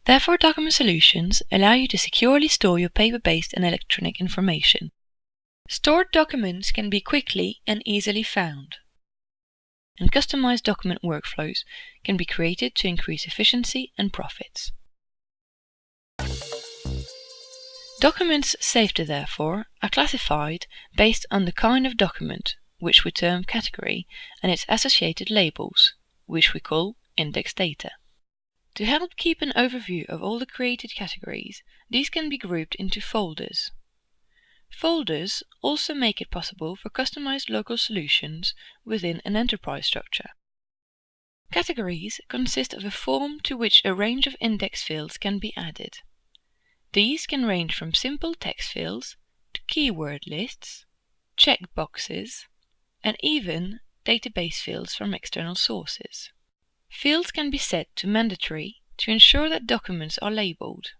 Therefore, document solutions allow you to securely store your paper-based and electronic information. Stored documents can be quickly and easily found, and customized document workflows can be created to increase efficiency and profits. Documents saved to Therefore are classified based on the kind of document, which we term category, and its associated labels, which we call index data. To help keep an overview of all the created categories, these can be grouped into folders. Folders also make it possible for customized local solutions within an enterprise structure. Categories consist of a form to which a range of index fields can be added. These can range from simple text fields to keyword lists, checkboxes, and even database fields from external sources. Fields can be set to mandatory to ensure that documents are labeled.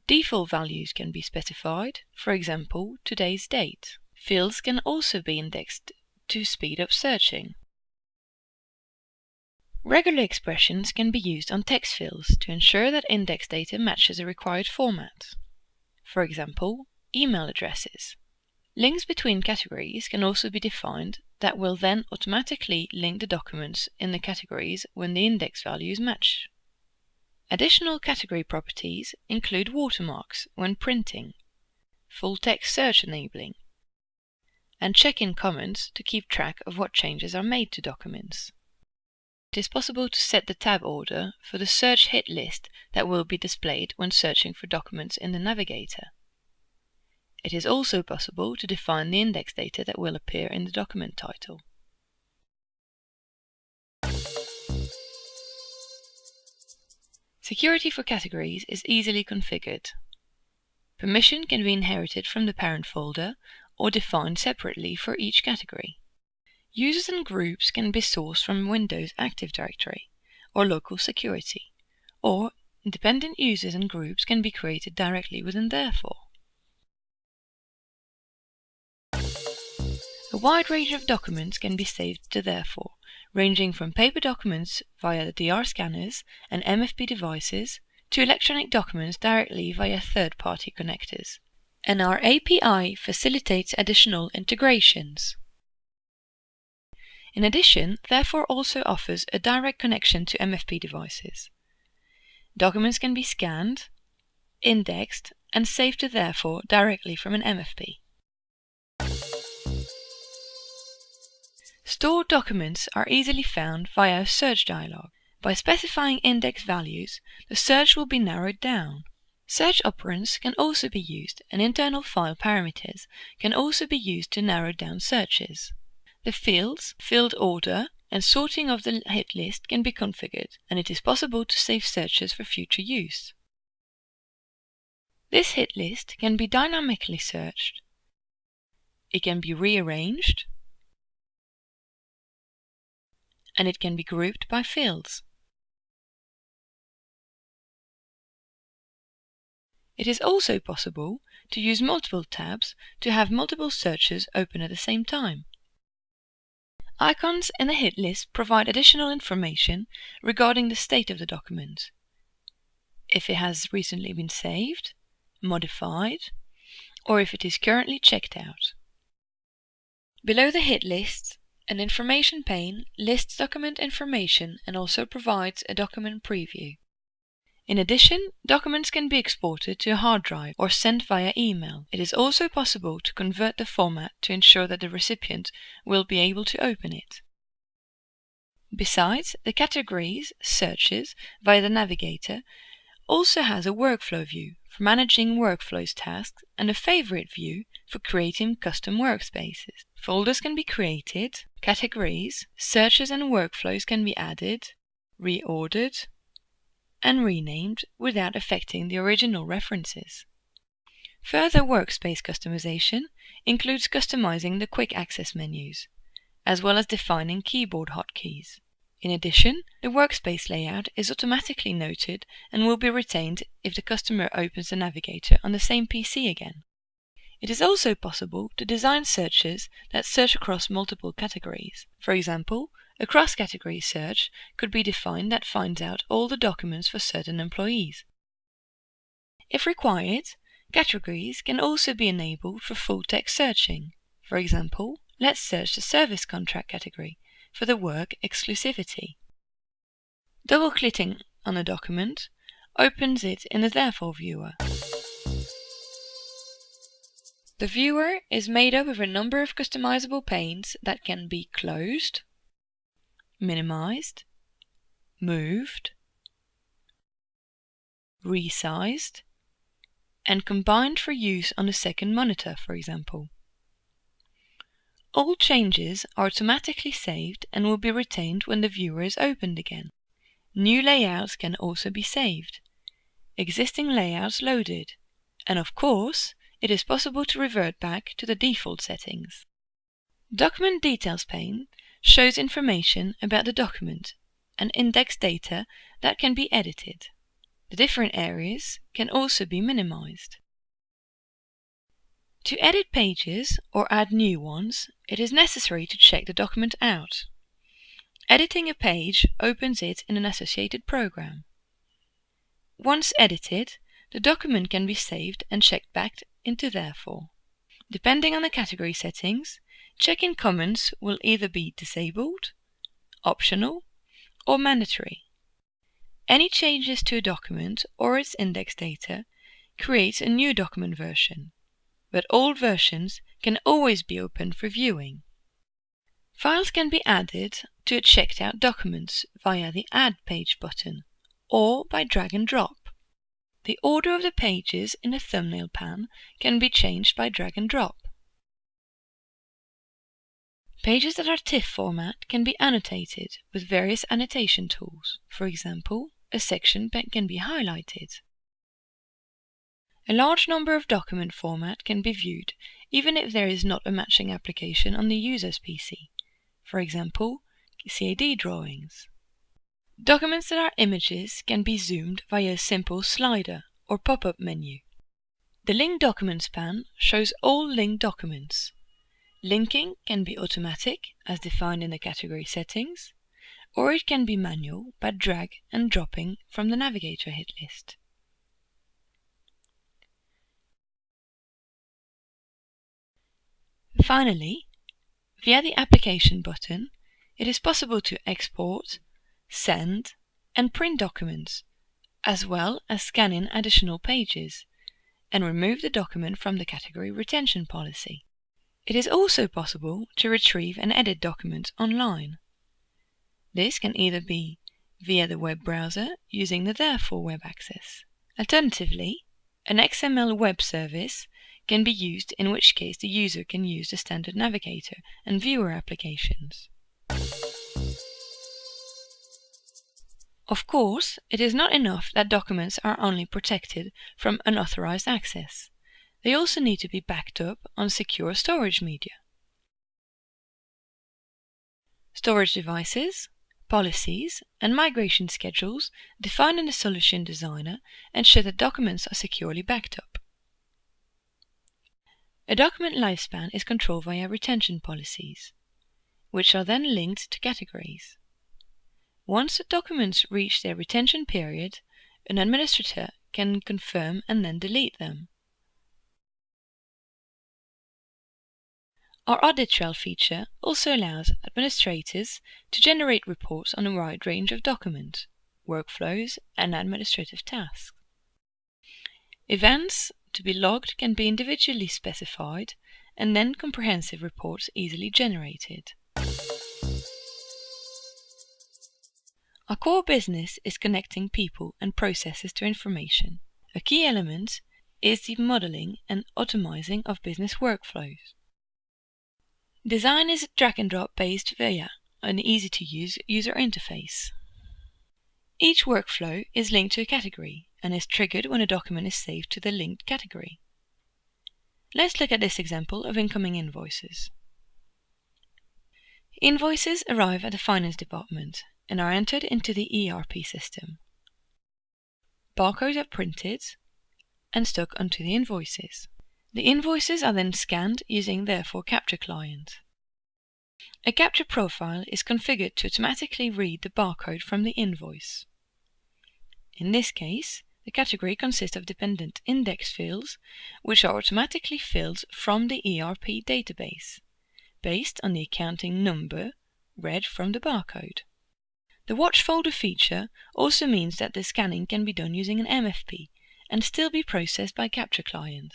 Default values can be specified, for example, today's date. Fields can also be indexed to speed up searching. Regular expressions can be used on text fields to ensure that index data matches a required format. For example, email addresses. Links between categories can also be defined that will then automatically link the documents in the categories when the index values match. Additional category properties include watermarks when printing, full text search enabling, and check-in comments to keep track of what changes are made to documents. It is possible to set the tab order for the search hit list that will be displayed when searching for documents in the navigator. It is also possible to define the index data that will appear in the document title. Security for categories is easily configured. Permission can be inherited from the parent folder or defined separately for each category. Users and groups can be sourced from Windows Active Directory or local security, or independent users and groups can be created directly within Therefore. A wide range of documents can be saved to Therefore, ranging from paper documents via the DR scanners and MFP devices to electronic documents directly via third-party connectors. And our API facilitates additional integrations. In addition, Therefore also offers a direct connection to MFP devices. Documents can be scanned, indexed, and saved to Therefore directly from an MFP. Stored documents are easily found via a search dialog. By specifying index values, the search will be narrowed down. Search operands can also be used, and internal file parameters can also be used to narrow down searches. The fields, field order, and sorting of the hit list can be configured, and it is possible to save searches for future use. This hit list can be dynamically searched. It can be rearranged, and it can be grouped by fields. It is also possible to use multiple tabs to have multiple searches open at the same time. Icons in the hit list provide additional information regarding the state of the document, if it has recently been saved, modified, or if it is currently checked out. Below the hit list, an information pane lists document information and also provides a document preview. In addition, documents can be exported to a hard drive or sent via email. It is also possible to convert the format to ensure that the recipient will be able to open it. Besides, the categories searches via the navigator also has a workflow view for managing workflows tasks and a favorite view for creating custom workspaces. Folders can be created, categories, searches and workflows can be added, reordered, and renamed without affecting the original references. Further workspace customization includes customizing the quick access menus, as well as defining keyboard hotkeys. In addition, the workspace layout is automatically noted and will be retained if the customer opens the navigator on the same PC again. It is also possible to design searches that search across multiple categories. For example, a cross-category search could be defined that finds out all the documents for certain employees. If required, categories can also be enabled for full-text searching. For example, let's search the service contract category for the work exclusivity. Double-clicking on a document opens it in the Therefore viewer. The viewer is made up of a number of customizable panes that can be closed, minimized, moved, resized, and combined for use on a second monitor, for example. All changes are automatically saved and will be retained when the viewer is opened again. New layouts can also be saved, existing layouts loaded, and of course, it is possible to revert back to the default settings. Document Details pane shows information about the document and index data that can be edited. The different areas can also be minimized. To edit pages or add new ones, it is necessary to check the document out. Editing a page opens it in an associated program. Once edited, the document can be saved and checked back into Therefore. Depending on the category settings, check-in comments will either be disabled, optional, or mandatory. Any changes to a document or its index data creates a new document version, but old versions can always be opened for viewing. Files can be added to a checked-out document via the Add Page button or by drag and drop. The order of the pages in the thumbnail pane can be changed by drag and drop. Pages that are TIFF format can be annotated with various annotation tools. For example, a section can be highlighted. A large number of document format can be viewed even if there is not a matching application on the user's PC. For example, CAD drawings. Documents that are images can be zoomed via a simple slider or pop-up menu. The Link Documents pane shows all linked documents. Linking can be automatic, as defined in the category settings, or it can be manual by drag and dropping from the navigator hit list. Finally, via the Application button, it is possible to export, send, and print documents, as well as scan in additional pages, and remove the document from the category retention policy. It is also possible to retrieve and edit documents online. This can either be via the web browser using the Therefore web access. Alternatively, an XML web service can be used, in which case the user can use the standard navigator and viewer applications. Of course, it is not enough that documents are only protected from unauthorized access. They also need to be backed up on secure storage media. Storage devices, policies, and migration schedules defined in the Solution Designer ensure that documents are securely backed up. A document lifespan is controlled via retention policies, which are then linked to categories. Once the documents reach their retention period, an administrator can confirm and then delete them. Our Audit Trail feature also allows administrators to generate reports on a wide range of documents, workflows, and administrative tasks. Events to be logged can be individually specified, and then comprehensive reports easily generated. Our core business is connecting people and processes to information. A key element is the modeling and automizing of business workflows. Design is drag and drop based via an easy-to-use user interface. Each workflow is linked to a category and is triggered when a document is saved to the linked category. Let's look at this example of incoming invoices. Invoices arrive at the finance department and are entered into the ERP system. Barcodes are printed and stuck onto the invoices. The invoices are then scanned using Therefore Capture Client. A capture profile is configured to automatically read the barcode from the invoice. In this case, The category consists of dependent index fields, which are automatically fields from the ERP database, based on the accounting number read from the barcode. The watch folder feature also means that the scanning can be done using an MFP and still be processed by Capture Client.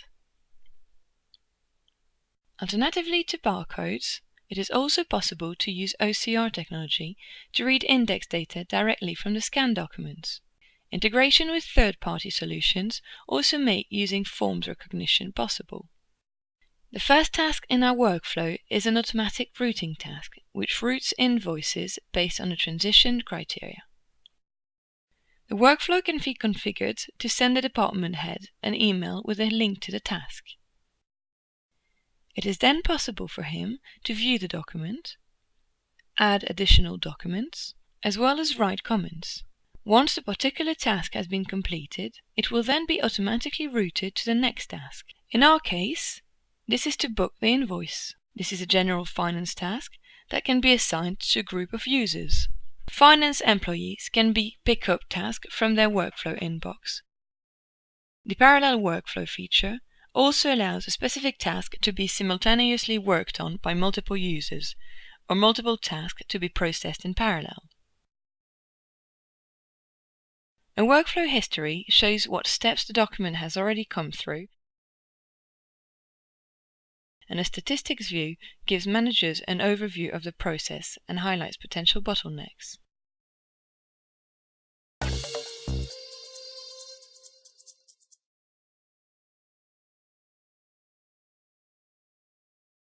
Alternatively to barcodes, it is also possible to use OCR technology to read index data directly from the scan documents. Integration with third-party solutions also make using forms recognition possible. The first task in our workflow is an automatic routing task, which routes invoices based on a transition criteria. The workflow can be configured to send the department head an email with a link to the task. It is then possible for him to view the document, add additional documents, as well as write comments. Once the particular task has been completed, it will then be automatically routed to the next task. In our case, this is to book the invoice. This is a general finance task that can be assigned to a group of users. Finance employees can be pick up tasks from their workflow inbox. The parallel workflow feature also allows a specific task to be simultaneously worked on by multiple users, or multiple tasks to be processed in parallel. A workflow history shows what steps the document has already come through, and a statistics view gives managers an overview of the process and highlights potential bottlenecks.